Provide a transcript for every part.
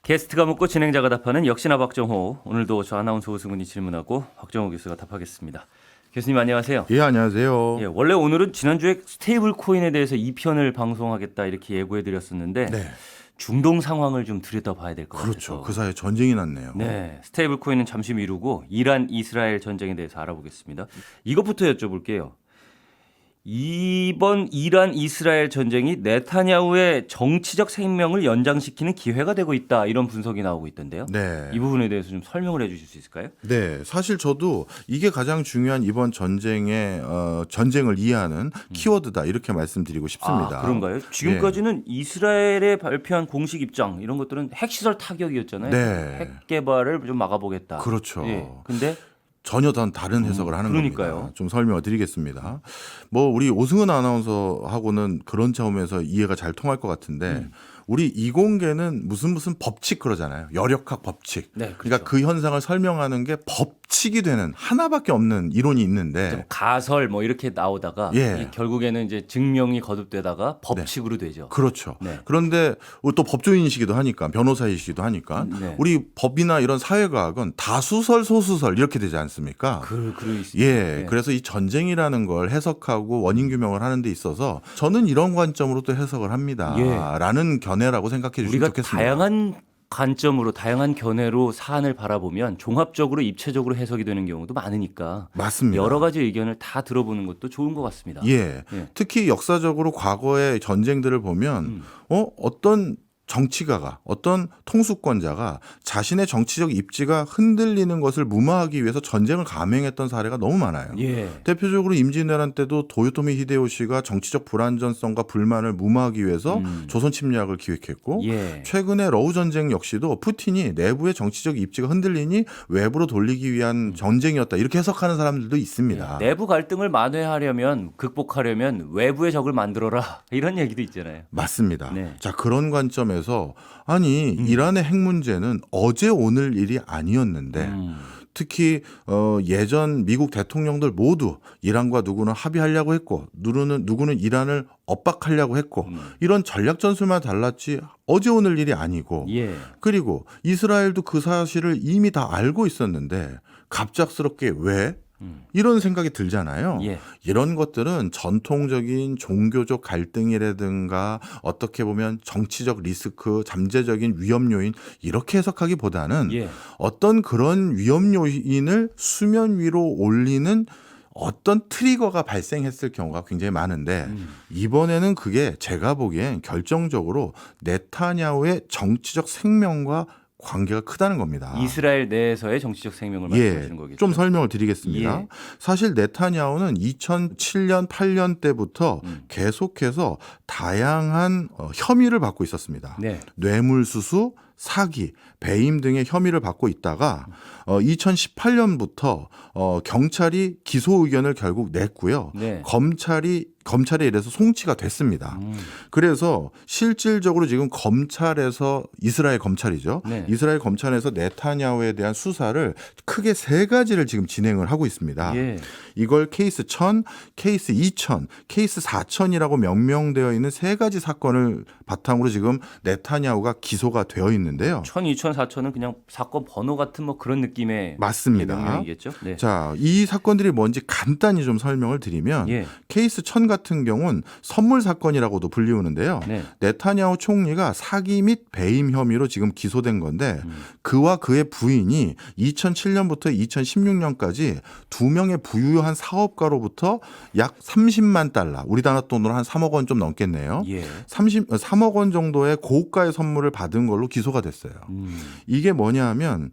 게스트가 묻고 진행자가 답하는 역시나 박정호. 오늘도 저 아나운서 오승훈이 질문하고 박정호 교수가 답하겠습니다. 교수님 안녕하세요. 예, 안녕하세요. 예, 원래 오늘은 지난주에 스테이블 코인에 대해서 2편을 방송하겠다 이렇게 예고해 드렸었는데 네, 중동 상황을 좀 들여다봐야 될 것 같아요. 그렇죠. 그 사이에 전쟁이 났네요. 네, 스테이블 코인은 잠시 미루고 이란 이스라엘 전쟁에 대해서 알아보겠습니다. 이것부터 여쭤볼게요. 이번 이란 이스라엘 전쟁이 네타냐후의 정치적 생명을 연장시키는 기회가 되고 있다 이런 분석이 나오고 있던데요. 네. 이 부분에 대해서 좀 설명을 해주실 수 있을까요? 네, 사실 저도 이게 가장 중요한 이번 전쟁의 전쟁을 이해하는 키워드다 이렇게 말씀드리고 싶습니다. 아, 그런가요? 지금까지는 이스라엘에 발표한 공식 입장 이런 것들은 핵시설 타격이었잖아요. 네. 핵 개발을 좀 막아보겠다. 그렇죠. 예. 근데 전혀 다른 해석을 하는 그러니까요. 겁니다. 좀 설명을 드리겠습니다. 뭐 우리 오승은 아나운서하고는 그런 점에서 이해가 잘 통할 것 같은데 우리 이공계는 무슨 법칙 그러잖아요. 열역학 법칙. 네, 그렇죠. 그러니까 그 현상을 설명하는 게 법칙이 되는 하나밖에 없는 이론이 좀 있는데 가설 뭐 이렇게 나오다가 예. 이 결국에는 이제 증명이 거듭되다가 법칙으로 되죠. 그렇죠. 네. 그런데 우리 또 법조인이시기도 하니까 변호사이시기도 하니까 네. 우리 법이나 이런 사회과학은 다수설 소수설 이렇게 되지 않습니까? 그럴 수 예, 있습니다. 그래서 이 전쟁이라는 걸 해석하고 원인 규명을 하는 데 있어서 저는 이런 관점으로 또 해석을 합니다. 예. 라는 견해라고 생각해 주시면 우리가 좋겠습니다. 다양한 관점으로 다양한 견해로 사안을 바라보면 종합적으로 입체적으로 해석이 되는 경우도 많으니까 맞습니다. 여러 가지 의견을 다 들어보는 것도 좋은 것 같습니다. 예. 예. 특히 역사적으로 과거의 전쟁들을 보면 어떤 정치가가 어떤 통수권자가 자신의 정치적 입지가 흔들리는 것을 무마하기 위해서 전쟁을 감행했던 사례가 너무 많아요. 예. 대표적으로 임진왜란 때도 도요토미 히데요시가 정치적 불안전성과 불만을 무마하기 위해서 조선 침략을 기획했고 예. 최근에 러우 전쟁 역시도 푸틴이 내부의 정치적 입지가 흔들리니 외부로 돌리기 위한 전쟁이었다 이렇게 해석하는 사람들도 있습니다. 내부 갈등을 만회하려면 극복하려면 외부의 적을 만들어라 이런 얘기도 있잖아요. 맞습니다. 네. 자, 그런 관점에서 아니 이란의 핵 문제는 어제 오늘 일이 아니었는데 특히 예전 미국 대통령들 모두 이란과 누구는 합의하려고 했고 누구는 이란을 엇박하려고 했고 이런 전략 전술만 달랐지 어제 오늘 일이 아니고 예. 그리고 이스라엘도 그 사실을 이미 다 알고 있었는데 갑작스럽게 왜? 이런 생각이 들잖아요. 예. 이런 것들은 전통적인 종교적 갈등이라든가 어떻게 보면 정치적 리스크, 잠재적인 위험 요인 이렇게 해석하기보다는 예. 어떤 그런 위험 요인을 수면 위로 올리는 어떤 트리거가 발생했을 경우가 굉장히 많은데 이번에는 그게 제가 보기엔 결정적으로 네타냐후의 정치적 생명과 관계가 크다는 겁니다. 이스라엘 내에서의 정치적 생명을 말씀하시는 거겠죠. 좀 설명을 드리겠습니다. 예. 사실 네타냐후는 2007년, 8년 때부터 계속해서 다양한 혐의를 받고 있었습니다. 네. 뇌물수수, 사기, 배임 등의 혐의를 받고 있다가 2018년부터 경찰이 기소 의견을 결국 냈고요. 네. 검찰에 이래서 송치가 됐습니다. 그래서 실질적으로 지금 검찰에서 이스라엘 검찰이죠. 네. 이스라엘 검찰에서 네타냐후에 대한 수사를 크게 세 가지를 지금 진행을 하고 있습니다. 예. 이걸 케이스 1000, 케이스 2000, 케이스 4000이라고 명명되어 있는 세 가지 사건을 바탕으로 지금 네타냐후가 기소가 되어 있는데요. 1000, 2000, 4000은 그냥 사건 번호 같은 뭐 그런 느낌의 맞습니다. 명령이겠죠. 네. 자, 이 사건들이 뭔지 간단히 좀 설명을 드리면 예. 케이스 1000 같은 경우는 선물 사건이라고도 불리우는데요. 네. 네타냐후 총리가 사기 및 배임 혐의로 지금 기소된 건데 그와 그의 부인이 2007년부터 2016년까지 두 명의 부유한 사업가로부터 약 30만 달러, 우리나라 돈으로 한 3억 원 좀 넘겠네요. 예. 3억 원 정도의 고가의 선물을 받은 걸로 기소가 됐어요. 이게 뭐냐 하면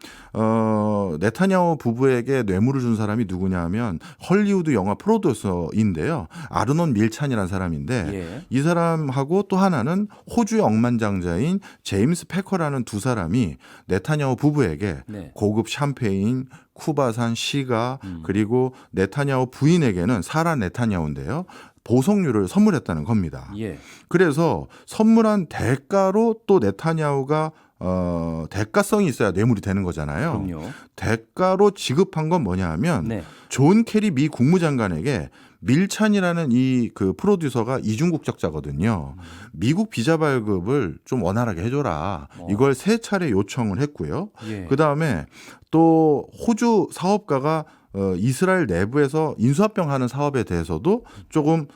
네타냐후 부부에게 뇌물을 준 사람이 누구냐 하면 헐리우드 영화 프로듀서인데요. 아르논 밀찬이라는 사람인데 예. 이 사람하고 또 하나는 호주의 억만장자인 제임스 패커라는 두 사람이 네타냐후 부부에게 네. 고급 샴페인, 쿠바산 시가 그리고 네타냐후 부인에게는 사라 네타냐후인데요. 보석류를 선물했다는 겁니다. 예. 그래서 선물한 대가로 또 네타냐후가 대가성이 있어야 뇌물이 되는 거잖아요. 그럼요. 대가로 지급한 건 뭐냐 하면 네. 존 케리 미 국무장관에게 밀찬이라는 이 그 프로듀서가 이중 국적자거든요. 미국 비자 발급을 좀 원활하게 해줘라. 이걸 3차례 요청을 했고요. 예. 그 다음에 또 호주 사업가가 이스라엘 내부에서 인수합병하는 사업에 대해서도 조금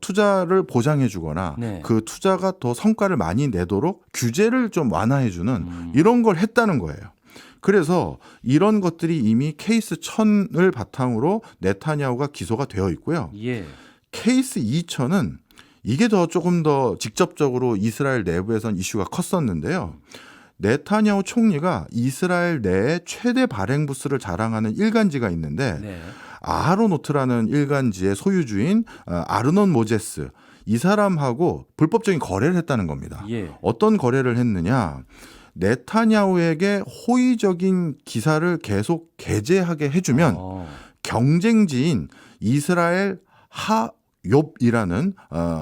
투자를 보장해주거나 네. 그 투자가 더 성과를 많이 내도록 규제를 좀 완화해주는 이런 걸 했다는 거예요. 그래서 이런 것들이 이미 케이스 1000을 바탕으로 네타냐후가 기소가 되어 있고요. 예. 케이스 2000은 이게 조금 더 직접적으로 이스라엘 내부에선 이슈가 컸었는데요. 네타냐후 총리가 이스라엘 내에 최대 발행 부스를 자랑하는 일간지가 있는데 네. 아하로노트라는 일간지의 소유주인 아르논 모제스 이 사람하고 불법적인 거래를 했다는 겁니다. 예. 어떤 거래를 했느냐? 네타냐후에게 호의적인 기사를 계속 게재하게 해주면 경쟁지인 이스라엘 하욥이라는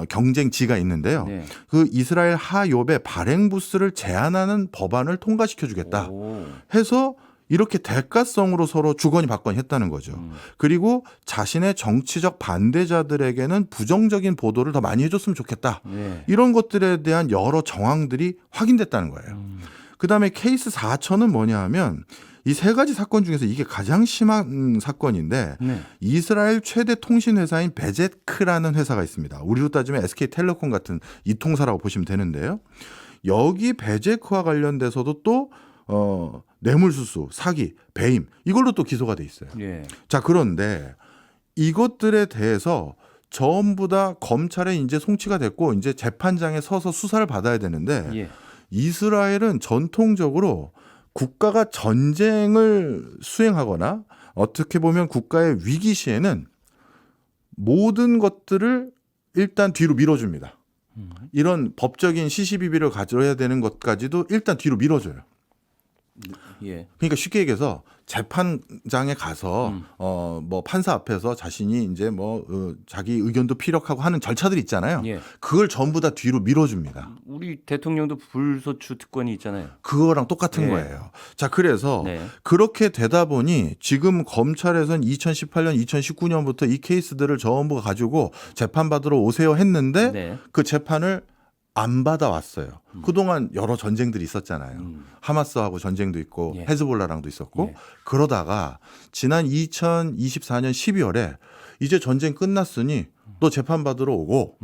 경쟁지가 있는데요. 네. 그 이스라엘 하욥의 발행 부스를 제한하는 법안을 통과시켜주겠다 오. 해서 이렇게 대가성으로 서로 주거니 받거니 했다는 거죠. 그리고 자신의 정치적 반대자들에게는 부정적인 보도를 더 많이 해줬으면 좋겠다. 네. 이런 것들에 대한 여러 정황들이 확인됐다는 거예요. 그다음에 케이스 4000은 뭐냐 하면 이 3가지 사건 중에서 이게 가장 심한 사건인데 네. 이스라엘 최대 통신 회사인 베제크라는 회사가 있습니다. 우리로 따지면 SK텔레콤 같은 이통사라고 보시면 되는데요. 여기 베제크와 관련돼서도 또 뇌물수수, 사기, 배임 이걸로 또 기소가 돼 있어요. 예. 자, 그런데 이것들에 대해서 전부 다 검찰에 이제 송치가 됐고 이제 재판장에 서서 수사를 받아야 되는데 예. 이스라엘은 전통적으로 국가가 전쟁을 수행하거나 어떻게 보면 국가의 위기 시에는 모든 것들을 일단 뒤로 밀어줍니다. 이런 법적인 시시비비를 가져야 되는 것까지도 일단 뒤로 밀어줘요. 예. 그러니까 쉽게 얘기해서 재판장에 가서 뭐 판사 앞에서 자신이 이제 자기 의견도 피력하고 하는 절차들이 있잖아요. 예. 그걸 전부 다 뒤로 밀어줍니다. 우리 대통령도 불소추 특권이 있잖아요. 그거랑 똑같은 네. 거예요. 자, 그래서 네. 그렇게 되다 보니 지금 검찰에서는 2018년, 2019년부터 이 케이스들을 전부 가지고 재판받으러 오세요 했는데 네. 그 재판을 안 받아왔어요. 그동안 여러 전쟁들이 있었잖아요. 하마스하고 전쟁도 있고 예. 헤즈볼라랑도 있었고 예. 그러다가 지난 2024년 12월에 이제 전쟁 끝났으니 또 재판받으러 오고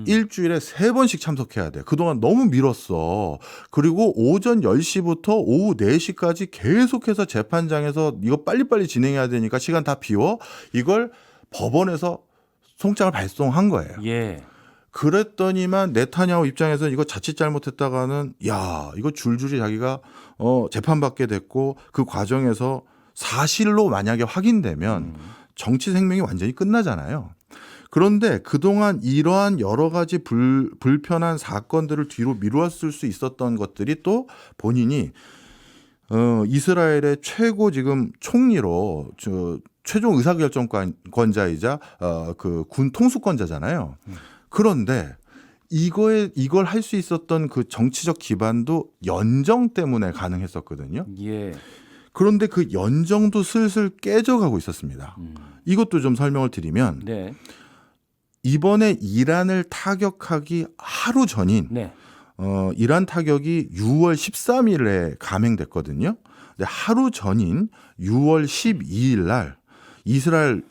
일주일에 3번씩 참석해야 돼. 그동안 너무 미뤘어. 그리고 오전 10시부터 오후 4시까지 계속해서 재판장에서 이거 빨리빨리 진행해야 되니까 시간 다 비워. 이걸 법원에서 송장을 발송한 거예요. 예. 그랬더니만 네타냐후 입장에서 이거 자칫 잘못했다가는 야 이거 줄줄이 자기가 재판받게 됐고 그 과정에서 사실로 만약에 확인되면 정치 생명이 완전히 끝나잖아요. 그런데 그동안 이러한 여러 가지 불편한 사건들을 뒤로 미루었을 수 있었던 것들이 또 본인이 이스라엘의 최고 지금 총리로 최종 의사결정권자이자 그 군 통수권자잖아요. 그런데 이걸 할 수 있었던 그 정치적 기반도 연정 때문에 가능했었거든요. 예. 그런데 그 연정도 슬슬 깨져가고 있었습니다. 이것도 좀 설명을 드리면 네. 이번에 이란을 타격하기 하루 전인 네. 이란 타격이 6월 13일에 감행됐거든요. 근데 하루 전인 6월 12일 날 이스라엘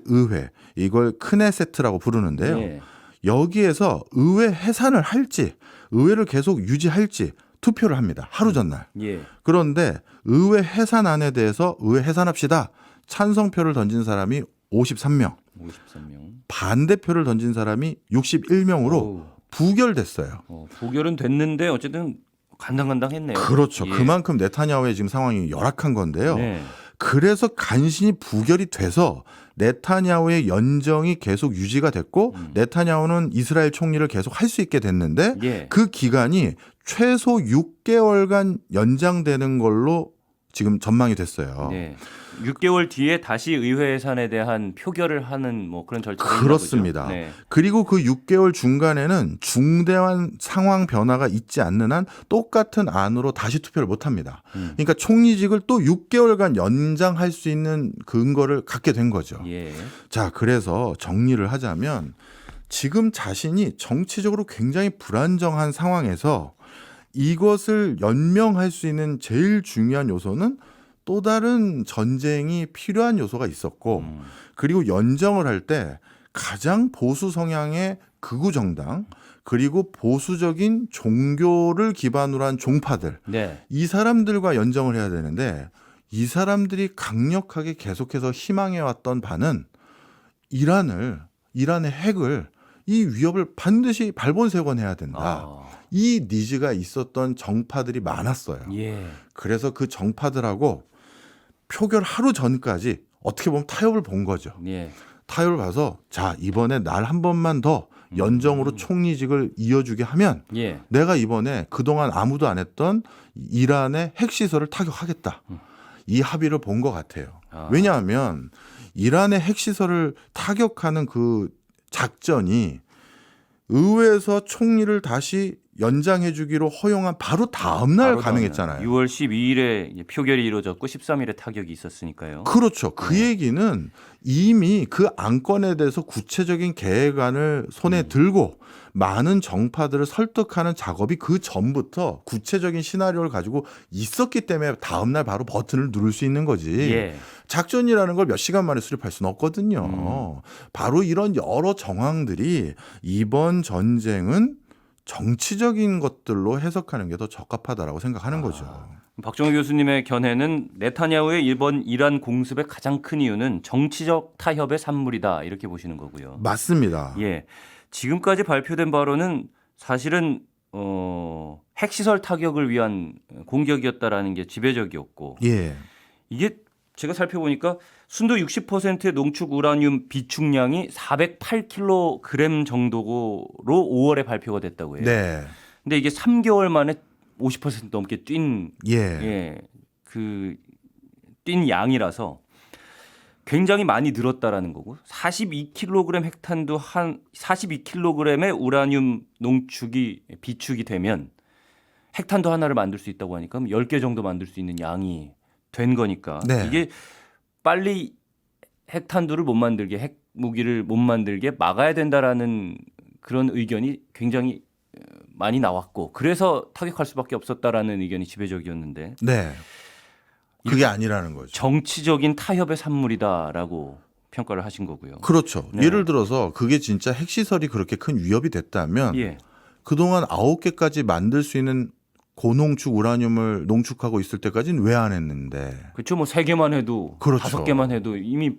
의회 이걸 크네세트라고 부르는데요. 예. 여기에서 의회 해산을 할지 의회를 계속 유지할지 투표를 합니다. 하루 전날. 예. 그런데 의회 해산안에 대해서 의회 해산합시다. 찬성표를 던진 사람이 53명. 53명. 반대표를 던진 사람이 61명으로 부결됐어요. 부결은 됐는데 어쨌든 간당간당했네요. 그렇죠. 예. 그만큼 네타냐후의 지금 상황이 열악한 건데요. 네. 그래서 간신히 부결이 돼서 네타냐후의 연정이 계속 유지가 됐고 네타냐후는 이스라엘 총리를 계속 할 수 있게 됐는데 예. 그 기간이 최소 6개월간 연장되는 걸로 지금 전망이 됐어요. 네. 6개월 뒤에 다시 의회 예산에 대한 표결을 하는 뭐 그런 절차가 그렇습니다. 있나 보죠? 네. 그리고 그 6개월 중간에는 중대한 상황 변화가 있지 않는 한 똑같은 안으로 다시 투표를 못 합니다. 그러니까 총리직을 또 6개월간 연장할 수 있는 근거를 갖게 된 거죠. 예. 자, 그래서 정리를 하자면 지금 자신이 정치적으로 굉장히 불안정한 상황에서 이것을 연명할 수 있는 제일 중요한 요소는 또 다른 전쟁이 필요한 요소가 있었고 그리고 연정을 할 때 가장 보수 성향의 극우 정당 그리고 보수적인 종교를 기반으로 한 종파들 네. 이 사람들과 연정을 해야 되는데 이 사람들이 강력하게 계속해서 희망해왔던 바는 이란의 핵을 이 위협을 반드시 발본색원해야 된다. 아. 이 니즈가 있었던 정파들이 많았어요. 예. 그래서 그 정파들하고 표결 하루 전까지 어떻게 보면 타협을 본 거죠. 예. 타협을 봐서 자 이번에 날 한 번만 더 연정으로 총리직을 이어주게 하면 예. 내가 이번에 그동안 아무도 안 했던 이란의 핵시설을 타격하겠다. 이 합의를 본 것 같아요. 아. 왜냐하면 이란의 핵시설을 타격하는 그 작전이 의회에서 총리를 다시 연장해 주기로 허용한 바로 다음 날 바로 감행했잖아요. 6월 12일에 표결이 이루어졌고 13일에 타격이 있었으니까요. 그렇죠. 그 얘기는 이미 그 안건에 대해서 구체적인 계획안을 손에 들고 많은 정파들을 설득하는 작업이 그 전부터 구체적인 시나리오를 가지고 있었기 때문에 다음 날 바로 버튼을 누를 수 있는 거지. 예. 작전이라는 걸 몇 시간 만에 수립할 수는 없거든요. 바로 이런 여러 정황들이 이번 전쟁은 정치적인 것들로 해석하는 게 더 적합하다라고 생각하는 거죠. 박정호 교수님의 견해는 네타냐후의 이번 이란 공습의 가장 큰 이유는 정치적 타협의 산물이다 이렇게 보시는 거고요. 맞습니다. 예. 지금까지 발표된 바로는 사실은 핵시설 타격을 위한 공격이었다라는 게 지배적이었고 예. 이게 제가 살펴보니까 순도 60%의 농축 우라늄 비축량이 408kg 정도로 5월에 발표가 됐다고 해요. 네. 근데 이게 3개월 만에 50% 넘게 뛴 예. 뛴 양이라서 굉장히 많이 늘었다라는 거고 42kg 핵탄두 한 42kg의 우라늄 농축이 비축이 되면 핵탄두 하나를 만들 수 있다고 하니까 10개 정도 만들 수 있는 양이 된 거니까 네. 이게 빨리 핵탄두를 못 만들게 핵무기를 못 만들게 막아야 된다라는 그런 의견이 굉장히 많이 나왔고 그래서 타격할 수밖에 없었다라는 의견이 지배적이었는데 네. 그게 아니라는 거죠. 정치적인 타협의 산물이다라고 평가를 하신 거고요. 그렇죠. 네. 예를 들어서 그게 진짜 핵시설이 그렇게 큰 위협이 됐다면 예. 그동안 9개까지 만들 수 있는 고농축 우라늄을 농축하고 있을 때까지는 왜 안 했는데. 그렇죠. 뭐 3개만 해도 그렇죠. 5개만 해도 이미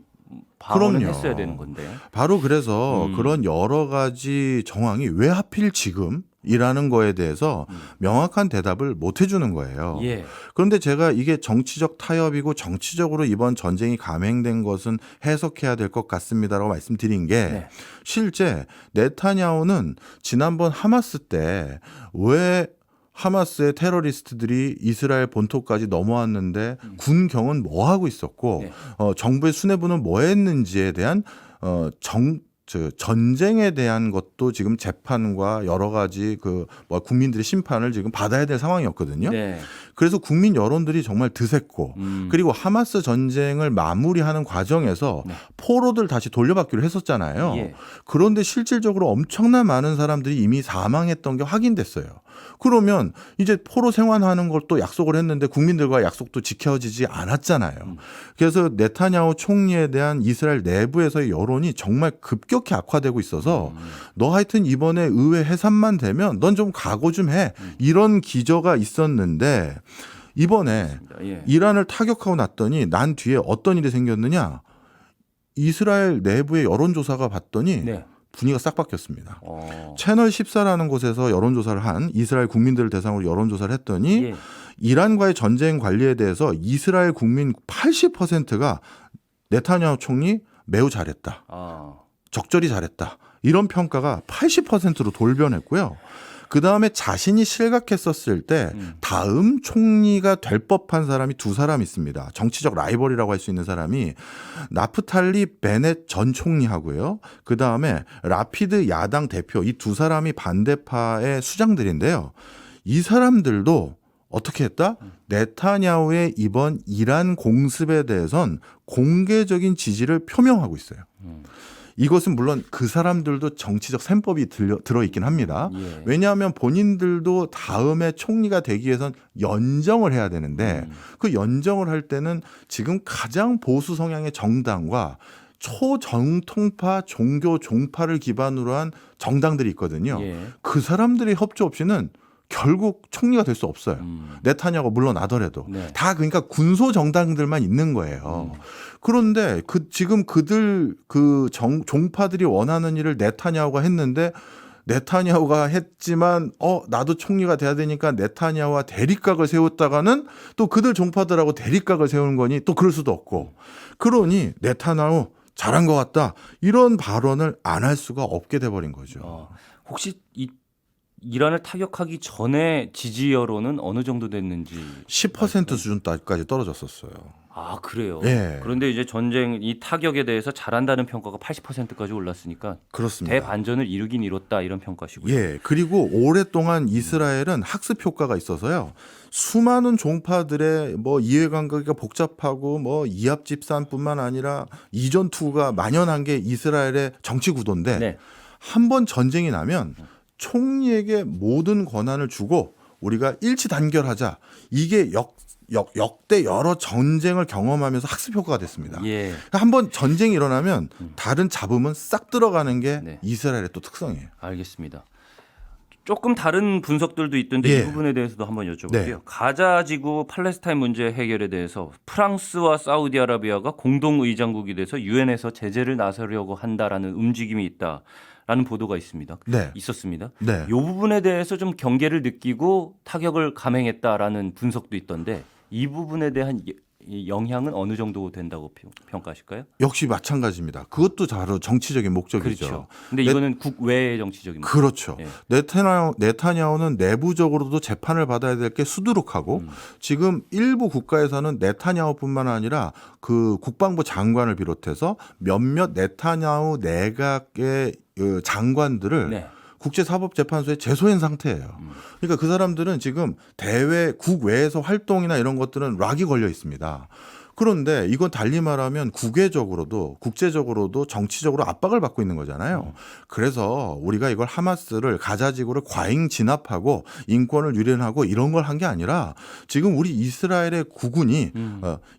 방어는 그럼요. 했어야 되는 건데. 바로 그래서 그런 여러 가지 정황이 왜 하필 지금이라는 거에 대해서 명확한 대답을 못 해주는 거예요. 예. 그런데 제가 이게 정치적 타협이고 정치적으로 이번 전쟁이 감행된 것은 해석해야 될 것 같습니다라고 말씀드린 게 네. 실제 네타냐후는 지난번 하마스 때 왜 하마스의 테러리스트들이 이스라엘 본토까지 넘어왔는데 군경은 뭐 하고 있었고 네. 정부의 수뇌부는 뭐 했는지에 대한 전쟁에 대한 것도 지금 재판과 여러 가지 국민들의 심판을 지금 받아야 될 상황이었거든요. 네. 그래서 국민 여론들이 정말 드셌고 그리고 하마스 전쟁을 마무리하는 과정에서 네. 포로들 다시 돌려받기로 했었잖아요. 예. 그런데 실질적으로 엄청난 많은 사람들이 이미 사망했던 게 확인됐어요. 그러면 이제 포로 생활하는 걸 또 약속을 했는데 국민들과 약속도 지켜지지 않았잖아요. 그래서 네타냐후 총리에 대한 이스라엘 내부에서의 여론이 정말 급격히 악화되고 있어서 너 하여튼 이번에 의회 해산만 되면 넌 좀 각오 좀 해. 이런 기저가 있었는데 이번에 예. 이란을 타격하고 났더니 난 뒤에 어떤 일이 생겼느냐. 이스라엘 내부의 여론조사가 봤더니 네. 분위기가 싹 바뀌었습니다. 어. 채널 14라는 곳에서 여론조사를 한 이스라엘 국민들을 대상으로 여론조사를 했더니 예. 이란과의 전쟁 관리에 대해서 이스라엘 국민 80%가 네타냐후 총리 매우 잘했다. 아. 적절히 잘했다. 이런 평가가 80%로 돌변했고요. 그 다음에 자신이 실각했었을 때 다음 총리가 될 법한 사람이 두 사람 있습니다. 정치적 라이벌이라고 할 수 있는 사람이 나프탈리 베넷 전 총리하고요. 그 다음에 라피드 야당 대표 이 두 사람이 반대파의 수장들인데요. 이 사람들도 어떻게 했다? 네타냐후의 이번 이란 공습에 대해선 공개적인 지지를 표명하고 있어요. 이것은 물론 그 사람들도 정치적 셈법이 들어있긴 합니다. 예. 왜냐하면 본인들도 다음에 총리가 되기 위해선 연정을 해야 되는데 그 연정을 할 때는 지금 가장 보수 성향의 정당과 초정통파 종교 종파를 기반으로 한 정당들이 있거든요. 예. 그 사람들의 협조 없이는 결국 총리가 될 수 없어요. 네타냐후가 물러나더라도 네. 다 그러니까 군소 정당들만 있는 거예요. 그런데 지금 그들 종파들이 원하는 일을 네타냐후가 했는데 네타냐후가 했지만 나도 총리가 돼야 되니까 네타냐후와 대립각을 세웠다가는 또 그들 종파들하고 대립각을 세우는 거니 또 그럴 수도 없고 그러니 네타냐후 잘한 것 같다 이런 발언을 안 할 수가 없게 돼버린 거죠. 혹시 이란을 타격하기 전에 지지 여론은 어느 정도 됐는지 10% 수준까지 떨어졌었어요. 아 그래요. 예. 그런데 이제 전쟁 이 타격에 대해서 잘한다는 평가가 80%까지 올랐으니까 그렇습니다. 대반전을 이루긴 이뤘다 이런 평가시고요. 예. 그리고 오랫동안 이스라엘은 학습 효과가 있어서요. 수많은 종파들의 이해관계가 복잡하고 이합 집산뿐만 아니라 이전 투구가 만연한 게 이스라엘의 정치 구도인데 네. 한 번 전쟁이 나면 총리에게 모든 권한을 주고 우리가 일치 단결하자. 이게 역대 여러 전쟁을 경험하면서 학습 효과가 됐습니다. 예. 한번 전쟁이 일어나면 다른 잡음은 싹 들어가는 게 네. 이스라엘의 또 특성이에요. 알겠습니다. 조금 다른 분석들도 있던데 예. 이 부분에 대해서도 한번 여쭤볼게요. 네. 가자 지구 팔레스타인 문제 해결에 대해서 프랑스와 사우디아라비아가 공동 의장국이 돼서 유엔에서 제재를 나서려고 한다라는 움직임이 있다라는 보도가 있습니다. 네. 있었습니다. 네. 이 부분에 대해서 좀 경계를 느끼고 타격을 감행했다라는 분석도 있던데 이 부분에 대한 이 영향은 어느 정도 된다고 평가하실까요? 역시 마찬가지입니다. 그것도 바로 정치적인 목적이죠. 그렇죠. 근데 이거는 국외의 정치적인 목적. 그렇죠. 예. 네타냐후는 내부적으로도 재판을 받아야 될 게 수두룩하고 지금 일부 국가에서는 네타냐후뿐만 아니라 그 국방부 장관을 비롯해서 몇몇 네타냐후 내각의 장관들을 네. 국제사법재판소에 제소한 상태예요. 그러니까 그 사람들은 지금 국외에서 활동이나 이런 것들은 락이 걸려 있습니다. 그런데 이건 달리 말하면 국외적으로도 국제적으로도 정치적으로 압박을 받고 있는 거잖아요. 그래서 우리가 이걸 하마스를 가자지구를 과잉 진압하고 인권을 유린하고 이런 걸 한 게 아니라 지금 우리 이스라엘의 국군이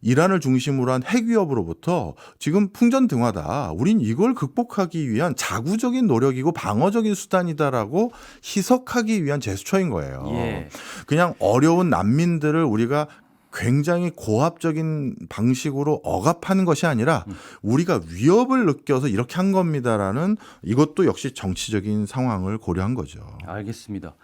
이란을 중심으로 한 핵 위협으로부터 지금 풍전등화다. 우린 이걸 극복하기 위한 자구적인 노력이고 방어적인 수단이다라고 희석하기 위한 제스처인 거예요. 예. 그냥 어려운 난민들을 우리가 굉장히 고압적인 방식으로 억압하는 것이 아니라 우리가 위협을 느껴서 이렇게 한 겁니다라는 이것도 역시 정치적인 상황을 고려한 거죠. 알겠습니다.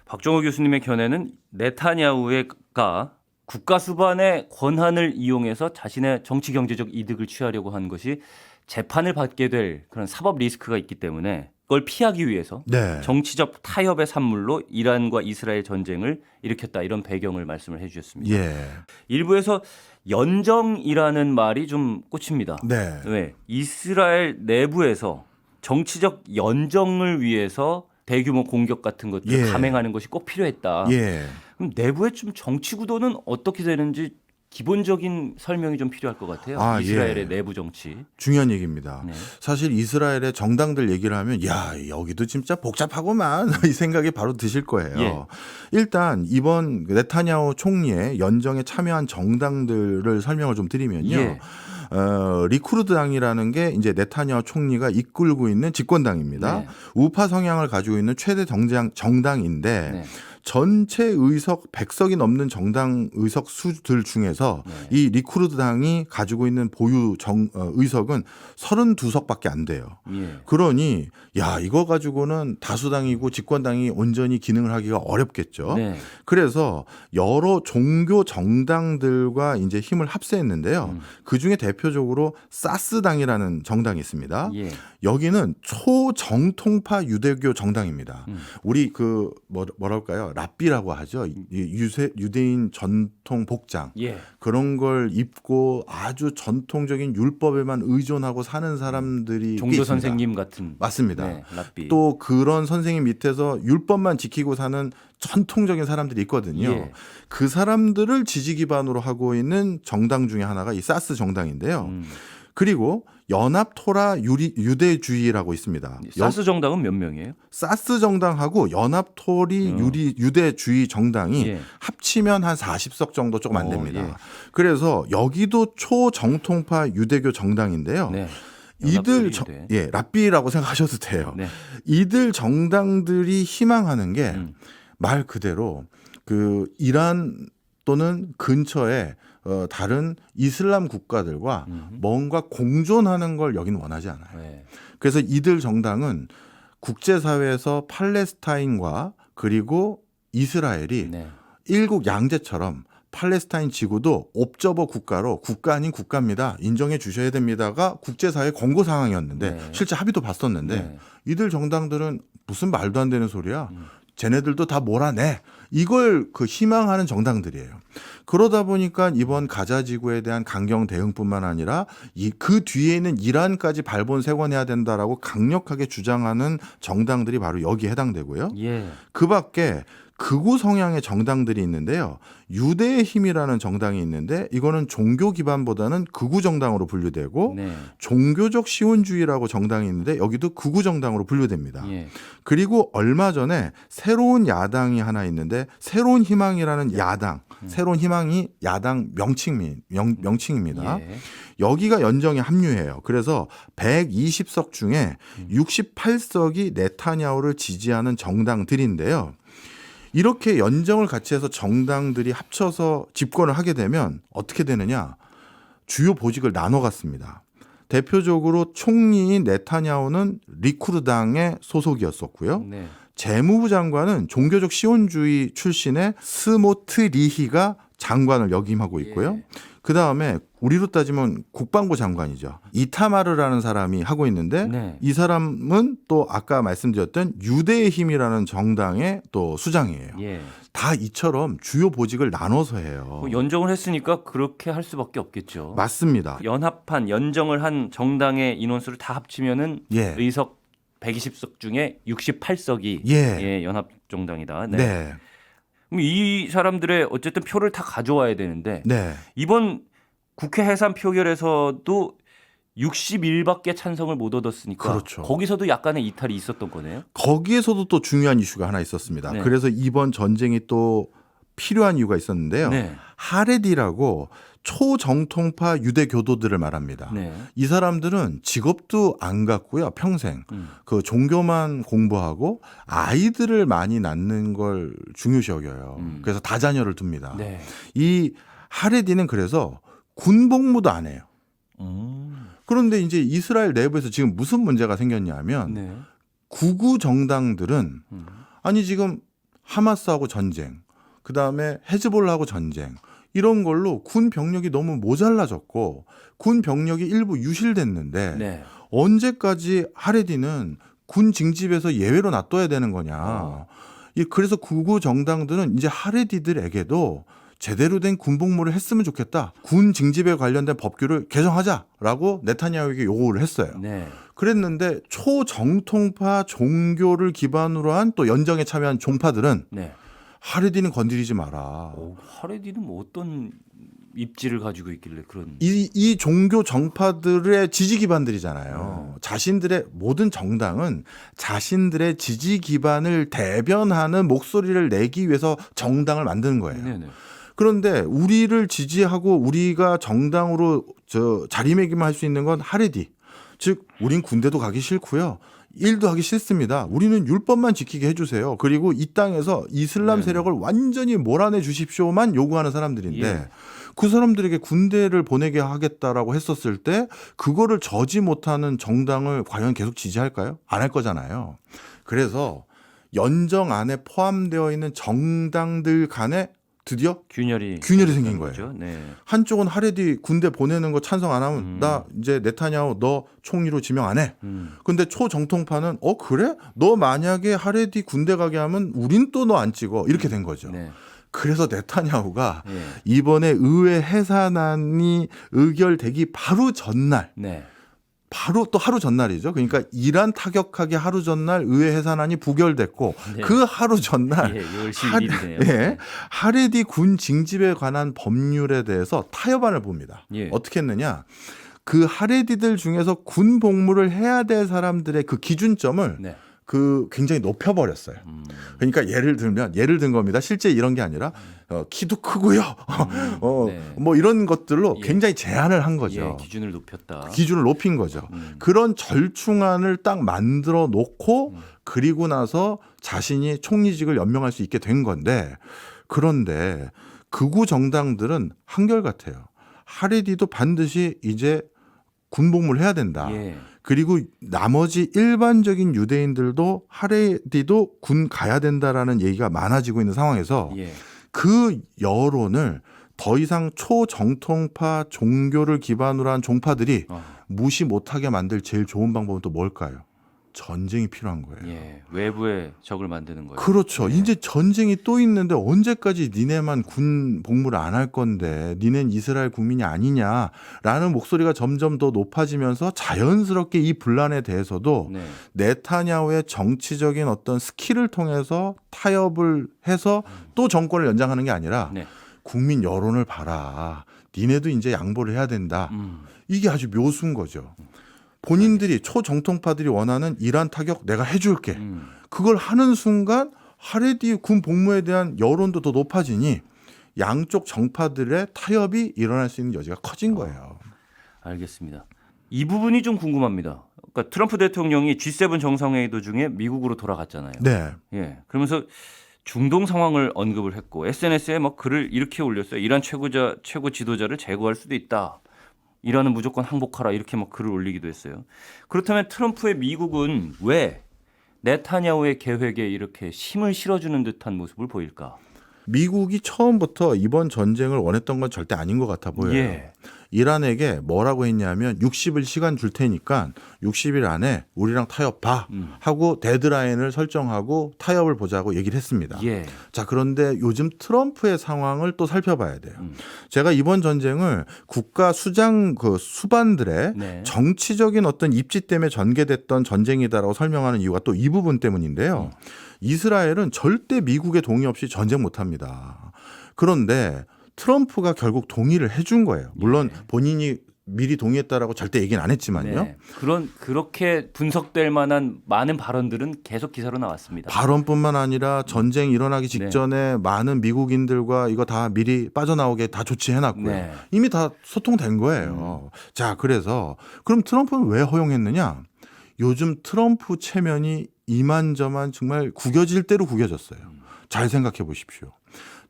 박종호 교수님의 견해는 네타냐후가 국가 수반의 권한을 이용해서 자신의 정치 경제적 이득을 취하려고 한 것이 재판을 받게 될 그런 사법 리스크가 있기 때문에 그걸 피하기 위해서 네. 정치적 타협의 산물로 이란과 이스라엘 전쟁을 일으켰다 이런 배경을 말씀을 해주셨습니다. 예. 일부에서 연정이라는 말이 좀 꽂힙니다. 네. 왜? 이스라엘 내부에서 정치적 연정을 위해서 대규모 공격 같은 것들을 예. 감행하는 것이 꼭 필요했다. 예. 그럼 내부의 좀 정치 구도는 어떻게 되는지 기본적인 설명이 좀 필요할 것 같아요. 아, 이스라엘의 예. 내부 정치. 중요한 얘기입니다. 네. 사실 이스라엘의 정당들 얘기를 하면 야 여기도 진짜 복잡하고만 이 생각이 바로 드실 거예요. 예. 일단 이번 네타냐후 총리의 연정에 참여한 정당들을 설명을 좀 드리면요. 예. 리쿠르드당이라는 게 이제 네타냐후 총리가 이끌고 있는 집권당입니다. 네. 우파 성향을 가지고 있는 최대 정당인데 네. 전체 의석 100석이 넘는 정당 의석 수들 중에서 이 리쿠르드당이 가지고 있는 보유 의석은 32석밖에 안 돼요. 예. 그러니 야 이거 가지고는 다수당이고 집권당이 온전히 기능을 하기가 어렵겠죠. 네. 그래서 여러 종교 정당들과 이제 힘을 합세했는데요. 그 중에 대표적으로 사스당이라는 정당이 있습니다. 예. 여기는 초정통파 유대교 정당입니다. 우리 그 뭐랄까요 랍비라고 하죠. 유대인 전통 복장 예. 그런 걸 입고 아주 전통적인 율법에만 의존하고 사는 사람들이 꽤 종교 있습니다. 선생님 같은. 맞습니다. 네, 랍비. 또 그런 선생님 밑에서 율법만 지키고 사는 전통적인 사람들이 있거든요. 예. 그 사람들을 지지 기반으로 하고 있는 정당 중에 하나가 이 사스 정당인데요. 그리고 연합 토라 유대주의라고 있습니다. 사스 정당은 몇 명이에요? 사스 정당하고 연합 토리 유대주의 정당이 예. 합치면 한 40석 정도 조금 안 됩니다. 예. 그래서 여기도 초정통파 유대교 정당인데요. 네. 이들 유대. 랍비라고 생각하셔도 돼요. 네. 이들 정당들이 희망하는 게 말 그대로 그 이란 또는 근처에 다른 이슬람 국가들과 뭔가 공존하는 걸 여기는 원하지 않아요. 네. 그래서 이들 정당은 국제사회에서 팔레스타인과 그리고 이스라엘이 네. 일국 양제처럼 팔레스타인 지구도 옵저버 국가로 국가 아닌 국가입니다. 인정해 주셔야 됩니다가 국제사회 권고 상황이었는데 네. 실제 합의도 봤었는데 네. 이들 정당들은 무슨 말도 안 되는 소리야. 쟤네들도 다 몰아내. 이걸 그 희망하는 정당들이에요. 그러다 보니까 이번 가자 지구에 대한 강경 대응뿐만 아니라 그 뒤에 있는 이란까지 발본색원해야 된다라고 강력하게 주장하는 정당들이 바로 여기에 해당되고요. 예. 그 밖에 극우 성향의 정당들이 있는데요. 유대의 힘이라는 정당이 있는데 이거는 종교 기반보다는 극우 정당으로 분류되고 네. 종교적 시온주의라고 정당이 있는데 여기도 극우 정당으로 분류됩니다. 예. 그리고 얼마 전에 새로운 야당이 하나 있는데 새로운 희망이라는 야당, 새로운 희망이 야당 명칭입니다. 예. 여기가 연정에 합류해요. 그래서 120석 중에 68석이 네타냐후를 지지하는 정당들인데요. 이렇게 연정을 같이 해서 정당들이 합쳐서 집권을 하게 되면 어떻게 되느냐? 주요 보직을 나눠 갖습니다. 대표적으로 총리인 네타냐후는 리쿠르당의 소속이었었고요. 네. 재무부 장관은 종교적 시온주의 출신의 스모트리히가 장관을 역임하고 있고요. 예. 그다음에 우리로 따지면 국방부 장관이죠. 이타마르라는 사람이 하고 있는데 네. 이 사람은 또 아까 말씀드렸던 유대의 힘이라는 정당의 또 수장이에요. 예. 다 이처럼 주요 보직을 나눠서 해요. 뭐 연정을 했으니까 그렇게 할 수밖에 없겠죠. 맞습니다. 연합한 연정을 한 정당의 인원수를 다 합치면은 예. 의석 120석 중에 68석이 예. 연합 정당이다. 네. 네. 그럼 이 사람들의 어쨌든 표를 다 가져와야 되는데 네. 이번 국회 해산 표결에서도 61밖에 찬성을 못 얻었으니까 그렇죠. 거기서도 약간의 이탈이 있었던 거네요. 거기에서도 또 중요한 이슈가 하나 있었습니다. 네. 그래서 이번 전쟁이 또 필요한 이유가 있었는데요. 네. 하레디라고 초정통파 유대 교도들을 말합니다. 네. 이 사람들은 직업도 안 갖고요. 평생 그 종교만 공부하고 아이들을 많이 낳는 걸 중요시 여겨요. 그래서 다자녀를 둡니다. 네. 이 하레디는 그래서 군복무도 안 해요. 그런데 이제 이스라엘 내부에서 지금 무슨 문제가 생겼냐면 네. 구구 정당들은 아니 지금 하마스하고 전쟁, 그다음에 헤즈볼라하고 전쟁 이런 걸로 군 병력이 너무 모자라졌고 군 병력이 일부 유실됐는데 네. 언제까지 하레디는 군 징집에서 예외로 놔둬야 되는 거냐. 그래서 구구 정당들은 이제 하레디들에게도 제대로 된 군복무를 했으면 좋겠다. 군 징집에 관련된 법규를 개정하자라고 네타냐후에게 요구를 했어요. 네. 그랬는데 초정통파 종교를 기반으로 한 또 연정에 참여한 종파들은 네. 하레디는 건드리지 마라. 하레디는 뭐 어떤 입지를 가지고 있길래 그런 이 종교 정파들의 지지 기반들이잖아요. 자신들의 모든 정당은 자신들의 지지 기반을 대변하는 목소리를 내기 위해서 정당을 만드는 거예요. 네네. 그런데 우리를 지지하고 우리가 정당으로 자리매김할 수 있는 건 하레디. 즉 우린 군대도 가기 싫고요. 일도 하기 싫습니다. 우리는 율법만 지키게 해주세요. 그리고 이 땅에서 이슬람 네. 세력을 완전히 몰아내 주십시오만 요구하는 사람들인데 예. 그 사람들에게 군대를 보내게 하겠다라고 했었을 때 그거를 저지 못하는 정당을 과연 계속 지지할까요? 안 할 거잖아요. 그래서 연정 안에 포함되어 있는 정당들 간에 드디어 균열이 생긴 거예요. 거죠. 네. 한쪽은 하레디 군대 보내는 거 찬성 안 하면 나 이제 네타냐후 너 총리로 지명 안 해. 근데 초정통파는 그래? 너 만약에 하레디 군대 가게 하면 우린 또 너 안 찍어. 이렇게 된 거죠. 네. 그래서 네타냐후가 예. 이번에 의회 해산안이 의결되기 바로 전날 네. 바로 또 하루 전날이죠. 그러니까 이란 타격하기 하루 전날 의회 해산안이 부결됐고 네. 그 하루 전날 예, 2월 11일이네요. 예, 하레디 군 징집에 관한 법률에 대해서 타협안을 봅니다. 예. 어떻게 했느냐? 그 하레디들 중에서 군 복무를 해야 될 사람들의 그 기준점을 네. 굉장히 높여버렸어요. 그러니까 예를 든 겁니다. 실제 이런 게 아니라 키도 크고요. 네. 뭐 이런 것들로 예. 굉장히 제한을 한 거죠. 예, 기준을 높였다. 기준을 높인 거죠. 그런 절충안을 딱 만들어 놓고 그리고 나서 자신이 총리직을 연명할 수 있게 된 건데 그런데 극우 정당들은 한결같아요. 하레디도 반드시 이제 군복무를 해야 된다. 예. 그리고 나머지 일반적인 유대인들도 하레디도 군 가야 된다라는 얘기가 많아지고 있는 상황에서 예. 그 여론을 더 이상 초정통파 종교를 기반으로 한 종파들이 무시 못하게 만들 제일 좋은 방법은 또 뭘까요? 전쟁이 필요한 거예요. 예. 외부의 적을 만드는 거예요. 그렇죠. 예. 이제 전쟁이 또 있는데 언제까지 니네만 군 복무를 안 할 건데 니넨 이스라엘 국민이 아니냐라는 목소리가 점점 더 높아지면서 자연스럽게 이 분란에 대해서도 네. 네타냐후의 정치적인 어떤 스킬을 통해서 타협을 해서 또 정권을 연장하는 게 아니라 네. 국민 여론을 봐라. 니네도 이제 양보를 해야 된다. 이게 아주 묘수인 거죠. 본인들이 초정통파들이 원하는 이란 타격 내가 해줄게. 그걸 하는 순간 하레디 군 복무에 대한 여론도 더 높아지니 양쪽 정파들의 타협이 일어날 수 있는 여지가 커진 거예요. 알겠습니다. 이 부분이 좀 궁금합니다. 그러니까 트럼프 대통령이 G7 정상회의 도중에 미국으로 돌아갔잖아요. 네. 예. 그러면서 중동 상황을 언급을 했고 SNS에 막 글을 이렇게 올렸어요. 이란 최고 지도자를 제거할 수도 있다. 이란은 무조건 항복하라 이렇게 막 글을 올리기도 했어요. 그렇다면 트럼프의 미국은 왜 네타냐후의 계획에 이렇게 힘을 실어주는 듯한 모습을 보일까? 미국이 처음부터 이번 전쟁을 원했던 건 절대 아닌 것 같아 보여요. 예. 이란에게 뭐라고 했냐면 60일 시간 줄 테니까 60일 안에 우리랑 타협 봐 하고 데드라인을 설정하고 타협을 보자고 얘기를 했습니다. 예. 자, 그런데 요즘 트럼프의 상황을 또 살펴봐야 돼요. 제가 이번 전쟁을 국가 수반들의 네. 정치적인 어떤 입지 때문에 전개됐던 전쟁이다라고 설명하는 이유가 또 이 부분 때문인데요. 이스라엘은 절대 미국의 동의 없이 전쟁 못합니다. 그런데 트럼프가 결국 동의를 해준 거예요. 물론 본인이 미리 동의했다라고 절대 얘기는 안 했지만요. 네. 그렇게 분석될 만한 많은 발언들은 계속 기사로 나왔습니다. 발언뿐만 아니라 전쟁 일어나기 직전에 많은 미국인들과 이거 다 미리 빠져나오게 다 조치해놨고요. 네. 이미 다 소통된 거예요. 자, 그래서 그럼 트럼프는 왜 허용했느냐? 요즘 트럼프 체면이 이만저만 정말 구겨질 대로 구겨졌어요. 잘 생각해 보십시오.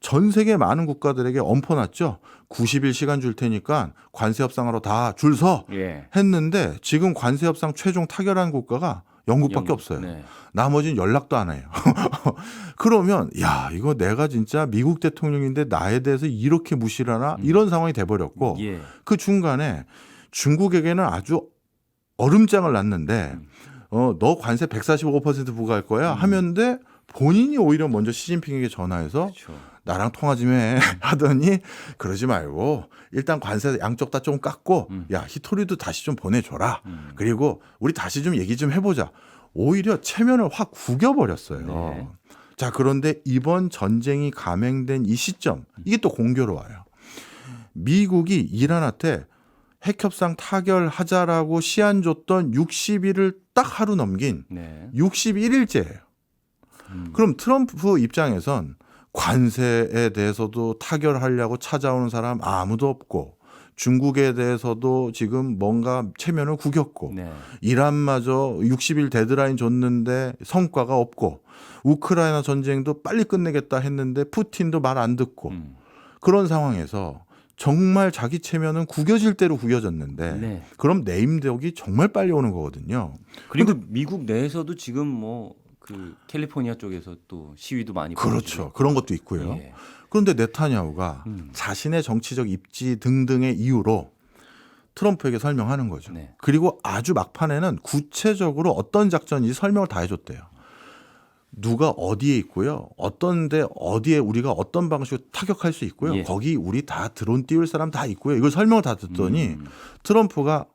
전 세계 많은 국가들에게 엄포놨죠. 90일 시간 줄 테니까 관세 협상하러 다 줄 서 예. 했는데 지금 관세 협상 최종 타결한 국가가 영국밖에 없어요. 네. 나머지는 연락도 안 해요. 그러면 야, 이거 내가 진짜 미국 대통령인데 나에 대해서 이렇게 무시를 하나? 이런 상황이 돼버렸고 예. 그 중간에 중국에게는 아주 얼음장을 놨는데 너 관세 145% 부과할 거야 하면데 본인이 오히려 먼저 시진핑에게 전화해서 그렇죠. 나랑 통화 좀 해 하더니 그러지 말고 일단 관세 양쪽 다 좀 깎고 야, 히토리도 다시 좀 보내줘라. 그리고 우리 다시 좀 얘기 좀 해보자. 오히려 체면을 확 구겨버렸어요. 네. 자, 그런데 이번 전쟁이 감행된 이 시점 이게 또 공교로워요. 미국이 이란한테 핵협상 타결하자라고 시한 줬던 60일을 딱 하루 넘긴 네. 61일째예요. 그럼 트럼프 입장에선 관세에 대해서도 타결하려고 찾아오는 사람 아무도 없고 중국에 대해서도 지금 뭔가 체면을 구겼고 네. 이란마저 60일 데드라인 줬는데 성과가 없고 우크라이나 전쟁도 빨리 끝내겠다 했는데 푸틴도 말 안 듣고 그런 상황에서 정말 자기 체면은 구겨질 대로 구겨졌는데 네. 그럼 네임덕이 정말 빨리 오는 거거든요. 그리고 미국 내에서도 지금 뭐 그 캘리포니아 쪽에서 또 시위도 많이 그렇죠. 그런 것도 있고요. 예. 그런데 네타냐후가 자신의 정치적 입지 등등의 이유로 트럼프에게 설명하는 거죠. 네. 그리고 아주 막판에는 구체적으로 어떤 작전인지 설명을 다 해줬대요. 누가 어디에 있고요. 어떤데 어디에 우리가 어떤 방식으로 타격할 수 있고요. 예. 거기 우리 다 드론 띄울 사람 다 있고요. 이걸 설명을 다 듣더니 트럼프가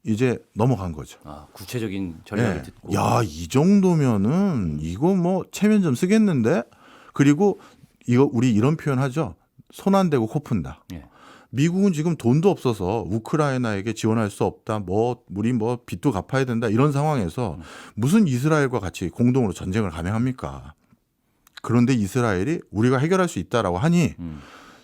이제 넘어간 거죠. 아, 구체적인 전략을 네. 듣고. 야, 이 정도면은 이거 뭐 체면 좀 쓰겠는데? 그리고 이거 우리 이런 표현 하죠. 손 안 대고 코 푼다. 예. 미국은 지금 돈도 없어서 우크라이나에게 지원할 수 없다. 뭐 우리 뭐 빚도 갚아야 된다. 이런 상황에서 무슨 이스라엘과 같이 공동으로 전쟁을 감행합니까? 그런데 이스라엘이 우리가 해결할 수 있다라고 하니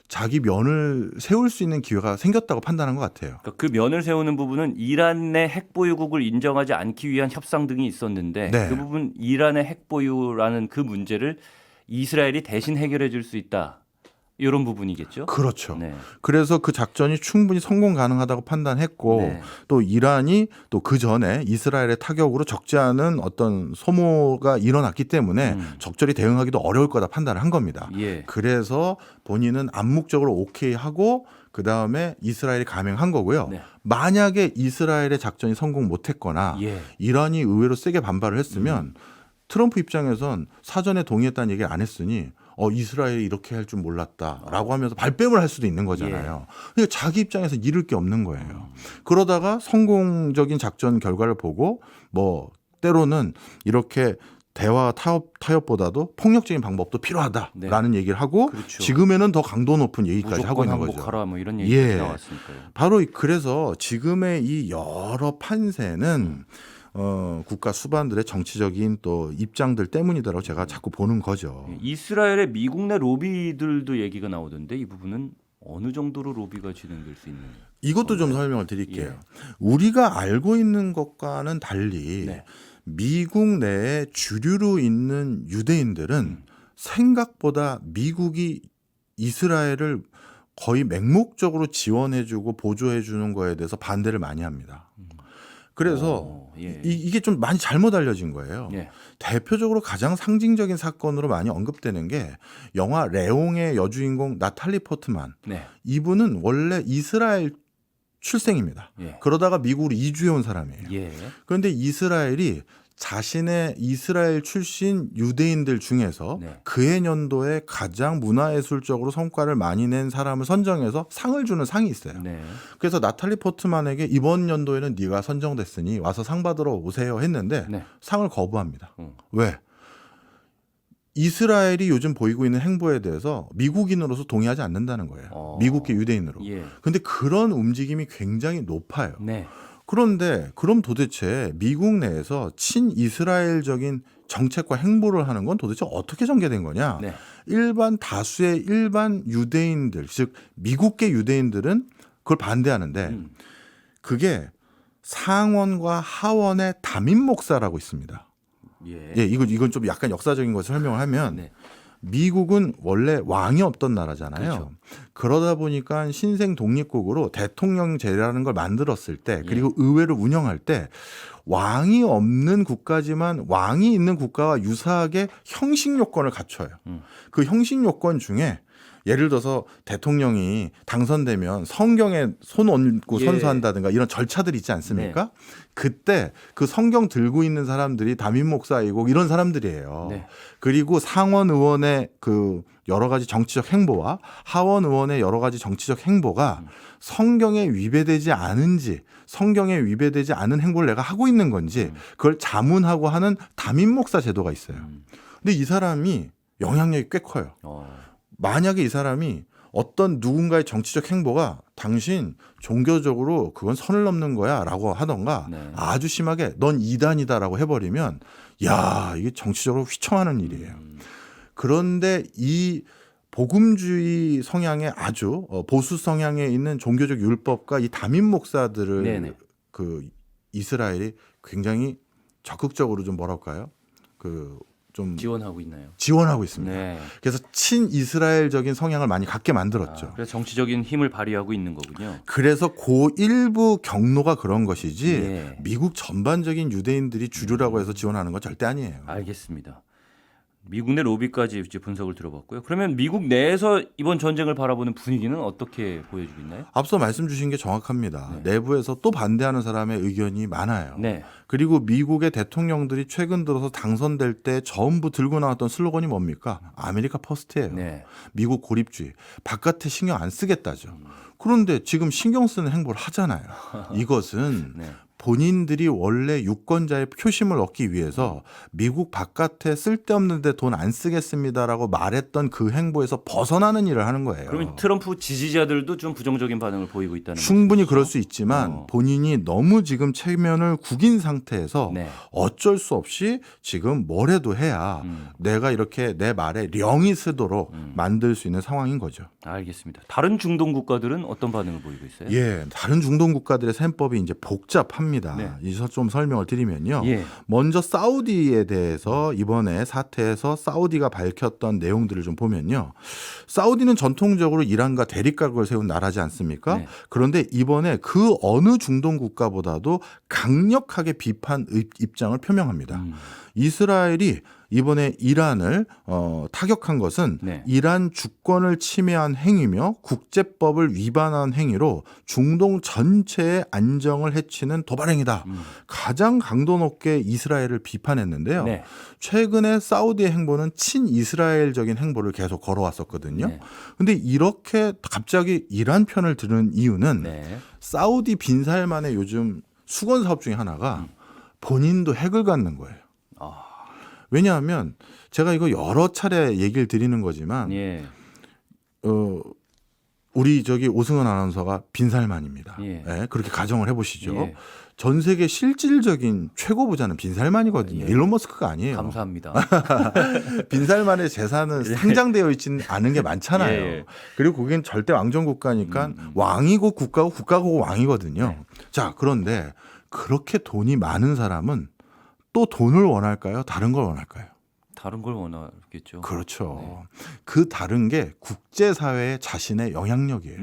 자기 면을 세울 수 있는 기회가 생겼다고 판단한 것 같아요. 그러니까 그 면을 세우는 부분은 이란 내 핵 보유국을 인정하지 않기 위한 협상 등이 있었는데 네. 그 부분 이란의 핵 보유라는 그 문제를 이스라엘이 대신 해결해 줄 수 있다. 이런 부분이겠죠. 그렇죠. 네. 그래서 그 작전이 충분히 성공 가능하다고 판단했고 네. 또 이란이 또 그 전에 이스라엘의 타격으로 적지 않은 어떤 소모가 일어났기 때문에 적절히 대응하기도 어려울 거다 판단을 한 겁니다. 예. 그래서 본인은 암묵적으로 오케이 하고 그 다음에 이스라엘이 감행한 거고요. 네. 만약에 이스라엘의 작전이 성공 못했거나 예. 이란이 의외로 세게 반발을 했으면 트럼프 입장에선 사전에 동의했다는 얘기를 안 했으니 이스라엘이 이렇게 할 줄 몰랐다라고 하면서 발뺌을 할 수도 있는 거잖아요. 그러니까 자기 입장에서 잃을 게 없는 거예요. 그러다가 성공적인 작전 결과를 보고 뭐 때로는 이렇게 대화 타협보다도 폭력적인 방법도 필요하다라는 얘기를 하고 그렇죠. 지금에는 더 강도 높은 얘기까지 하고 무조건 있는 거죠. 항복하라 뭐 이런 얘기 예. 나왔으니까요. 바로 그래서 지금의 이 여러 판세는 국가 수반들의 정치적인 또 입장들 때문이다라고 제가 자꾸 보는 거죠. 이스라엘의 미국 내 로비들도 얘기가 나오던데 이 부분은 어느 정도로 로비가 진행될 수 있는? 이것도 좀 설명을 드릴게요. 예. 우리가 알고 있는 것과는 달리 네. 미국 내에 주류로 있는 유대인들은 생각보다 미국이 이스라엘을 거의 맹목적으로 지원해주고 보조해주는 거에 대해서 반대를 많이 합니다. 그래서 예. 이게 좀 많이 잘못 알려진 거예요. 예. 대표적으로 가장 상징적인 사건으로 많이 언급되는 게 영화 레옹의 여주인공 나탈리 포트만. 네. 이분은 원래 이스라엘 출생입니다. 예. 그러다가 미국으로 이주해 온 사람이에요. 예. 그런데 이스라엘이 자신의 이스라엘 출신 유대인들 중에서 네. 그해 년도에 가장 문화예술적으로 성과를 많이 낸 사람을 선정해서 상을 주는 상이 있어요. 네. 그래서 나탈리 포트만에게 이번 연도에는 네가 선정됐으니 와서 상 받으러 오세요 했는데 네. 상을 거부합니다. 왜? 이스라엘이 요즘 보이고 있는 행보에 대해서 미국인으로서 동의하지 않는다는 거예요. 미국계 유대인으로. 예. 근데 그런 움직임이 굉장히 높아요. 네. 그런데 그럼 도대체 미국 내에서 친이스라엘적인 정책과 행보를 하는 건 도대체 어떻게 전개된 거냐? 네. 일반 다수의 일반 유대인들, 즉 미국계 유대인들은 그걸 반대하는데 그게 상원과 하원의 담임 목사라고 있습니다. 예. 이건 좀 약간 역사적인 것을 설명을 하면 네. 미국은 원래 왕이 없던 나라잖아요. 그렇죠. 그러다 보니까 신생 독립국으로 대통령제라는 걸 만들었을 예. 때 그리고 의회를 운영할 때 왕이 없는 국가지만 왕이 있는 국가와 유사하게 형식 요건을 갖춰요. 그 형식 요건 중에 예를 들어서 대통령이 당선되면 성경에 손 얹고 예. 선서한다든가 이런 절차들이 있지 않습니까? 그때 그 성경 들고 있는 사람들이 담임 목사이고 이런 사람들이에요. 네. 그리고 상원 의원의 그 여러 가지 정치적 행보와 하원 의원의 여러 가지 정치적 행보가 성경에 위배되지 않은지 성경에 위배되지 않은 행보를 내가 하고 있는 건지 그걸 자문하고 하는 담임 목사 제도가 있어요. 근데 이 사람이 영향력이 꽤 커요. 만약에 이 사람이 어떤 누군가의 정치적 행보가 당신 종교적으로 그건 선을 넘는 거야 라고 하던가 네. 아주 심하게 넌 이단이다라고 해버리면 야 이게 정치적으로 휘청하는 일이에요. 그런데 이 복음주의 성향의 아주 보수 성향에 있는 종교적 율법과 이 담임 목사들을 네네. 그 이스라엘이 굉장히 적극적으로 좀 뭐랄까요? 좀 지원하고 있나요? 지원하고 있습니다. 네. 그래서 친이스라엘적인 성향을 많이 갖게 만들었죠. 그래서 정치적인 힘을 발휘하고 있는 거군요. 그래서 그 일부 경로가 그런 것이지 예. 미국 전반적인 유대인들이 주류라고 해서 지원하는 건 절대 아니에요. 알겠습니다. 미국 내 로비까지 이제 분석을 들어봤고요. 그러면 미국 내에서 이번 전쟁을 바라보는 분위기는 어떻게 보여지고 있나요? 앞서 말씀 주신 게 정확합니다. 네. 내부에서 또 반대하는 사람의 의견이 많아요. 네. 그리고 미국의 대통령들이 최근 들어서 당선될 때 전부 들고 나왔던 슬로건이 뭡니까? 아메리카 퍼스트예요. 네. 미국 고립주의. 바깥에 신경 안 쓰겠다죠. 그런데 지금 신경 쓰는 행보를 하잖아요. 이것은 네. 본인들이 원래 유권자의 표심을 얻기 위해서 미국 바깥에 쓸데없는 데 돈 안 쓰겠습니다라고 말했던 그 행보에서 벗어나는 일을 하는 거예요. 그러면 트럼프 지지자들도 좀 부정적인 반응을 보이고 있다는 충분히 말씀이시죠? 그럴 수 있지만 본인이 너무 지금 체면을 구긴 상태에서 네. 어쩔 수 없이 지금 뭐라도 해야 내가 이렇게 내 말에 령이 쓰도록 만들 수 있는 상황인 거죠. 알겠습니다. 다른 중동 국가들은 어떤 반응을 보이고 있어요? 예, 다른 중동 국가들의 셈법이 이제 복잡합니다. 네. 이서 좀 설명을 드리면요. 예. 먼저 사우디에 대해서 이번에 사태에서 사우디가 밝혔던 내용들을 좀 보면요. 사우디는 전통적으로 이란과 대립각을 세운 나라지 않습니까? 네. 그런데 이번에 그 어느 중동 국가보다도 강력하게 비판 입장을 표명합니다. 이스라엘이 이번에 이란을 타격한 것은 네. 이란 주권을 침해한 행위며 국제법을 위반한 행위로 중동 전체의 안정을 해치는 도발 행위다. 가장 강도 높게 이스라엘을 비판했는데요. 네. 최근에 사우디의 행보는 친이스라엘적인 행보를 계속 걸어왔었거든요. 네. 근데 이렇게 갑자기 이란 편을 드는 이유는 네. 사우디 빈살만의 요즘 수건 사업 중에 하나가 본인도 핵을 갖는 거예요. 아, 왜냐하면 제가 이거 여러 차례 얘기를 드리는 거지만 예. 우리 저기 오승원 아나운서가 빈살만입니다. 예. 예, 그렇게 가정을 해보시죠. 예. 전 세계 실질적인 최고 부자는 빈살만이거든요. 예. 일론 머스크가 아니에요. 감사합니다. 빈살만의 재산은 상장되어 있지는 않은 게 많잖아요. 예. 그리고 거긴 절대 왕정 국가니까 왕이고 국가고 국가고 왕이거든요. 네. 자, 그런데 그렇게 돈이 많은 사람은 또 돈을 원할까요? 다른 걸 원할까요? 다른 걸 원하겠죠. 그렇죠. 그 다른 게 국제사회의 자신의 영향력이에요.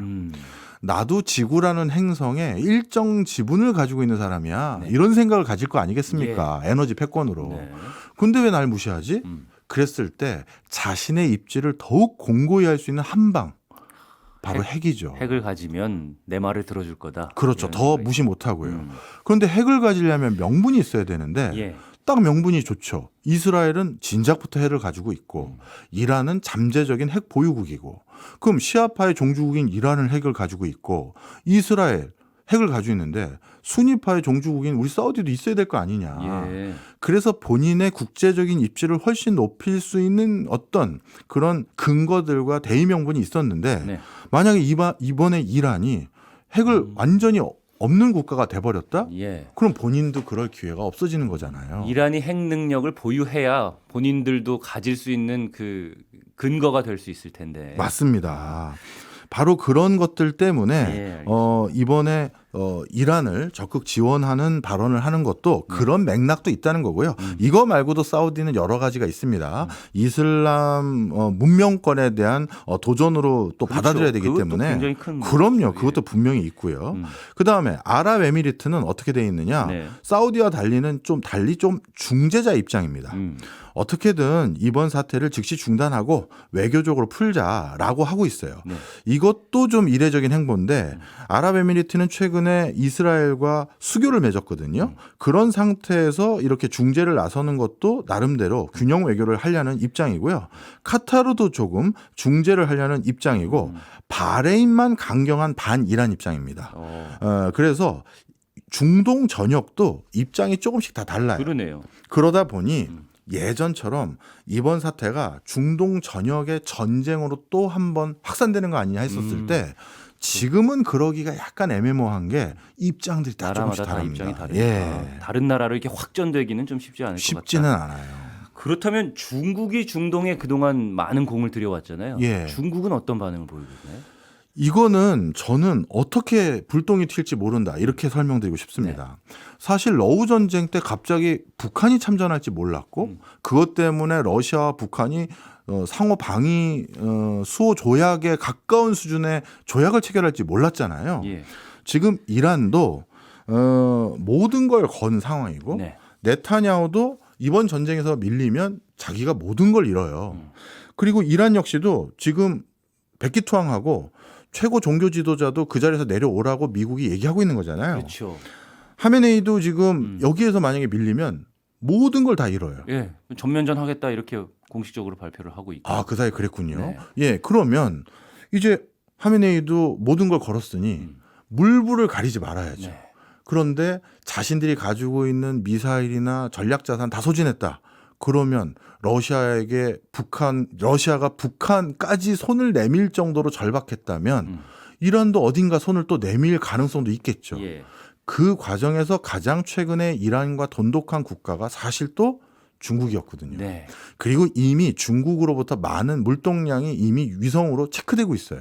나도 지구라는 행성에 일정 지분을 가지고 있는 사람이야. 네. 이런 생각을 가질 거 아니겠습니까? 에너지 패권으로. 네. 근데 왜 날 무시하지? 그랬을 때 자신의 입지를 더욱 공고히 할 수 있는 한방. 바로 핵이죠. 핵을 가지면 내 말을 들어줄 거다. 그렇죠. 이런 더 생각이 무시 못하고요. 음. 그런데 핵을 가지려면 명분이 있어야 되는데 예. 딱 명분이 좋죠. 이스라엘은 진작부터 핵을 가지고 있고 이란은 잠재적인 핵 보유국이고 그럼 시아파의 종주국인 이란은 핵을 가지고 있고 이스라엘 핵을 가지고 있는데 순위파의 종주국인 우리 사우디도 있어야 될 거 아니냐. 예. 그래서 본인의 국제적인 입지를 훨씬 높일 수 있는 어떤 그런 근거들과 대의 명분이 있었는데 네. 만약에 이번에 이란이 핵을 완전히 없는 국가가 돼버렸다? 예. 그럼 본인도 그럴 기회가 없어지는 거잖아요. 이란이 핵 능력을 보유해야 본인들도 가질 수 있는 그 근거가 될 수 있을 텐데. 맞습니다. 바로 그런 것들 때문에 예, 알겠습니다. 이번에 이란을 적극 지원하는 발언을 하는 것도 그런 맥락도 있다는 거고요. 이거 말고도 사우디는 여러 가지가 있습니다. 이슬람 문명권에 대한 도전으로 또 그렇죠. 받아들여야 되기 그것도 때문에 굉장히 큰 그럼요. 문제죠. 그것도 분명히 있고요. 그다음에 아랍에미리트는 어떻게 돼 있느냐? 네. 사우디와 달리 좀 중재자 입장입니다. 어떻게든 이번 사태를 즉시 중단하고 외교적으로 풀자라고 하고 있어요. 네. 이것도 좀 이례적인 행보인데 아랍에미리트는 최근에 이스라엘과 수교를 맺었거든요. 그런 상태에서 이렇게 중재를 나서는 것도 나름대로 균형 외교를 하려는 입장이고요. 카타르도 조금 중재를 하려는 입장이고 바레인만 강경한 반이란 입장입니다. 그래서 중동 전역도 입장이 조금씩 다 달라요. 그러네요. 그러다 보니 예전처럼 이번 사태가 중동 전역의 전쟁으로 또 한 번 확산되는 거 아니냐 했었을 때 지금은 그러기가 약간 애매모호한 게 입장들이 다 조금씩 나라마다 다 다릅니다. 입장이 다르니까 예. 다른 나라로 이렇게 확전되기는 좀 쉽지 않을 것 같다. 쉽지는 않아요. 그렇다면 중국이 중동에 그동안 많은 공을 들여왔잖아요. 예. 중국은 어떤 반응을 보이고 있나요? 이거는 저는 어떻게 불똥이 튈지 모른다 이렇게 설명드리고 싶습니다. 사실 러우 전쟁 때 갑자기 북한이 참전할지 몰랐고 그것 때문에 러시아와 북한이 상호 방위 수호 조약에 가까운 수준의 조약을 체결할지 몰랐잖아요. 예. 지금 이란도 모든 걸 건 상황이고 네. 네타냐후도 이번 전쟁에서 밀리면 자기가 모든 걸 잃어요. 그리고 이란 역시도 지금 백기투항하고 최고 종교 지도자도 그 자리에서 내려오라고 미국이 얘기하고 있는 거잖아요. 그렇죠. 하메네이도 지금 여기에서 만약에 밀리면 모든 걸 다 잃어요. 예. 전면전 하겠다 이렇게 공식적으로 발표를 하고 있고. 아, 그 사이 그랬군요. 네. 예, 그러면 이제 하메네이도 모든 걸 걸었으니 물불을 가리지 말아야죠. 네. 그런데 자신들이 가지고 있는 미사일이나 전략 자산 다 소진했다. 그러면 러시아가 북한까지 손을 내밀 정도로 절박했다면 이란도 어딘가 손을 또 내밀 가능성도 있겠죠. 예. 그 과정에서 가장 최근에 이란과 돈독한 국가가 사실 또 중국이었거든요. 네. 그리고 이미 중국으로부터 많은 물동량이 이미 위성으로 체크되고 있어요.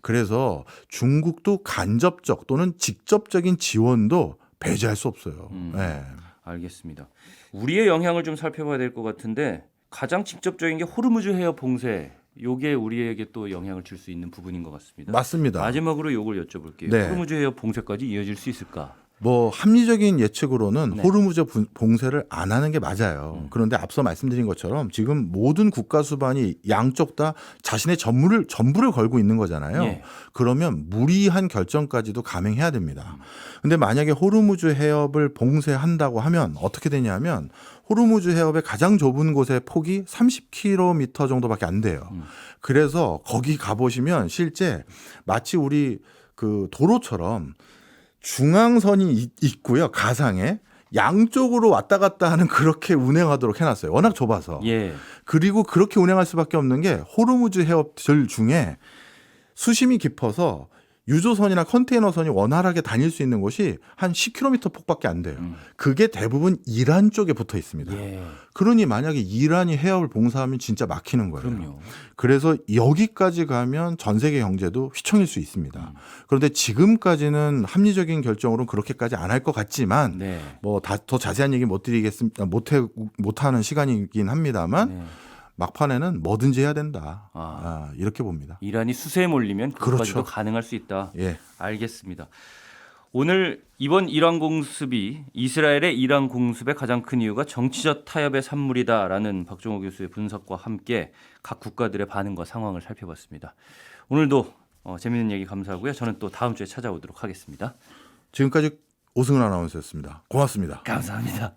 그래서 중국도 간접적 또는 직접적인 지원도 배제할 수 없어요. 네. 알겠습니다. 우리의 영향을 좀 살펴봐야 될 것 같은데 가장 직접적인 게 호르무즈 해협 봉쇄. 요게 우리에게 또 영향을 줄 수 있는 부분인 것 같습니다. 맞습니다. 마지막으로 요걸 여쭤볼게요. 네. 호르무즈 해협 봉쇄까지 이어질 수 있을까? 뭐 합리적인 예측으로는 네. 호르무즈 봉쇄를 안 하는 게 맞아요. 그런데 앞서 말씀드린 것처럼 지금 모든 국가 수반이 양쪽 다 자신의 전부를 걸고 있는 거잖아요. 예. 그러면 무리한 결정까지도 감행해야 됩니다. 근데 만약에 호르무즈 해협을 봉쇄한다고 하면 어떻게 되냐면 호르무즈 해협의 가장 좁은 곳의 폭이 30km 정도밖에 안 돼요. 그래서 거기 가보시면 실제 마치 우리 그 도로처럼 중앙선이 있고요. 가상에 양쪽으로 왔다 갔다 하는 그렇게 운행하도록 해놨어요. 워낙 좁아서. 예. 그리고 그렇게 운행할 수밖에 없는 게 호르무즈 해협들 중에 수심이 깊어서 유조선이나 컨테이너선이 원활하게 다닐 수 있는 곳이 한 10km 폭밖에 안 돼요. 그게 대부분 이란 쪽에 붙어 있습니다. 예. 그러니 만약에 이란이 해협을 봉쇄하면 진짜 막히는 거예요. 그럼요. 그래서 여기까지 가면 전 세계 경제도 휘청일 수 있습니다. 그런데 지금까지는 합리적인 결정으로는 그렇게까지 안 할 것 같지만 네. 뭐 더 자세한 얘기 못 드리겠습니다. 못하는 시간이긴 합니다만 네. 막판에는 뭐든지 해야 된다. 아. 이렇게 봅니다. 이란이 수세에 몰리면 그것까지도 그렇죠. 가능할 수 있다. 예. 알겠습니다. 오늘 이번 이란 공습이 이스라엘의 이란 공습의 가장 큰 이유가 정치적 타협의 산물이다라는 박종호 교수의 분석과 함께 각 국가들의 반응과 상황을 살펴봤습니다. 오늘도 재미있는 얘기 감사하고요. 저는 또 다음 주에 찾아오도록 하겠습니다. 지금까지 오승훈 아나운서였습니다. 고맙습니다. 감사합니다.